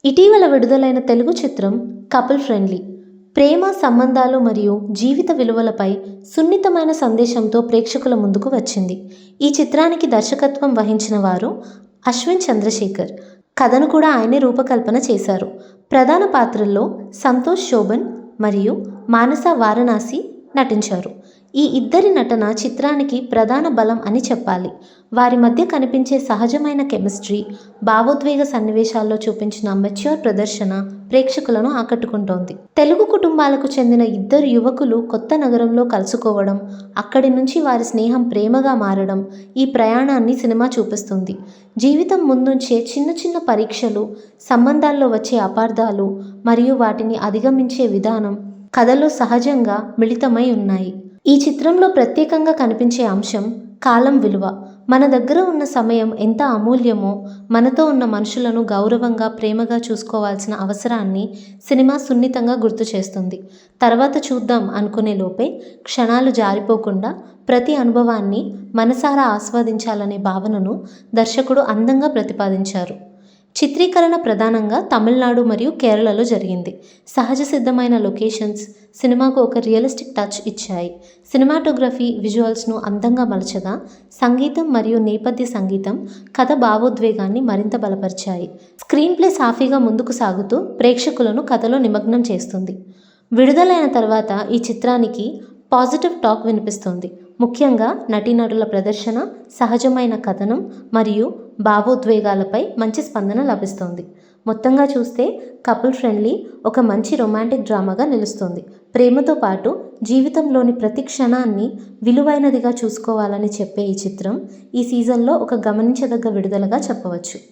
ఇటీవల విడుదలైన తెలుగు చిత్రం కపుల్ ఫ్రెండ్లీ. ప్రేమ, సంబంధాలు మరియు జీవిత విలువలపై సున్నితమైన సందేశంతో ప్రేక్షకుల ముందుకు వచ్చింది. ఈ చిత్రానికి దర్శకత్వం వహించిన వారు అశ్విన్ చంద్రశేఖర్. కథను కూడా ఆయనే రూపకల్పన చేశారు. ప్రధాన పాత్రల్లో సంతోష్ శోభన్ మరియు మానస వారణాసి నటించారు. ఈ ఇద్దరి నటన చిత్రానికి ప్రధాన బలం అని చెప్పాలి. వారి మధ్య కనిపించే సహజమైన కెమిస్ట్రీ, భావోద్వేగ సన్నివేశాల్లో చూపించిన మెచ్యూర్ ప్రదర్శన ప్రేక్షకులను ఆకట్టుకుంటోంది. తెలుగు కుటుంబాలకు చెందిన ఇద్దరు యువకులు కొత్త నగరంలో కలుసుకోవడం, అక్కడి నుంచి వారి స్నేహం ప్రేమగా మారడం, ఈ ప్రయాణాన్ని సినిమా చూపిస్తుంది. జీవితం ముందుంచే చిన్న చిన్న పరీక్షలు, సంబంధాల్లో వచ్చే అపార్థాలు మరియు వాటిని అధిగమించే విధానం కథలో సహజంగా మిళితమై ఉన్నాయి. ఈ చిత్రంలో ప్రత్యేకంగా కనిపించే అంశం కాలం విలువ. మన దగ్గర ఉన్న సమయం ఎంత అమూల్యమో, మనతో ఉన్న మనుషులను గౌరవంగా, ప్రేమగా చూసుకోవాల్సిన అవసరాన్ని సినిమా సున్నితంగా గుర్తు చేస్తుంది. తర్వాత చూద్దాం అనుకునే లోపే క్షణాలు జారిపోకుండా ప్రతి అనుభవాన్ని మనసారా ఆస్వాదించాలనే భావనను దర్శకుడు అందంగా ప్రతిపాదించారు. చిత్రీకరణ ప్రధానంగా తమిళనాడు మరియు కేరళలో జరిగింది. సహజ సిద్ధమైన లొకేషన్స్ సినిమాకు ఒక రియలిస్టిక్ టచ్ ఇచ్చాయి. సినిమాటోగ్రఫీ విజువల్స్ను అందంగా మలచగా, సంగీతం మరియు నేపథ్య సంగీతం కథ భావోద్వేగాన్ని మరింత బలపరిచాయి. స్క్రీన్ ప్లే సాఫీగా ముందుకు సాగుతూ ప్రేక్షకులను కథలో నిమగ్నం చేస్తుంది. విడుదలైన తర్వాత ఈ చిత్రానికి పాజిటివ్ టాక్ వినిపిస్తుంది. ముఖ్యంగా నటీనటుల ప్రదర్శన, సహజమైన కథనం మరియు భావోద్వేగాలపై మంచి స్పందన లభిస్తుంది. మొత్తంగా చూస్తే కపుల్ ఫ్రెండ్లీ ఒక మంచి రొమాంటిక్ డ్రామాగా నిలుస్తుంది. ప్రేమతో పాటు జీవితంలోని ప్రతి క్షణాన్ని విలువైనదిగా చూసుకోవాలని చెప్పే ఈ చిత్రం ఈ సీజన్లో ఒక గమనించదగ్గ విడుదలగా చెప్పవచ్చు.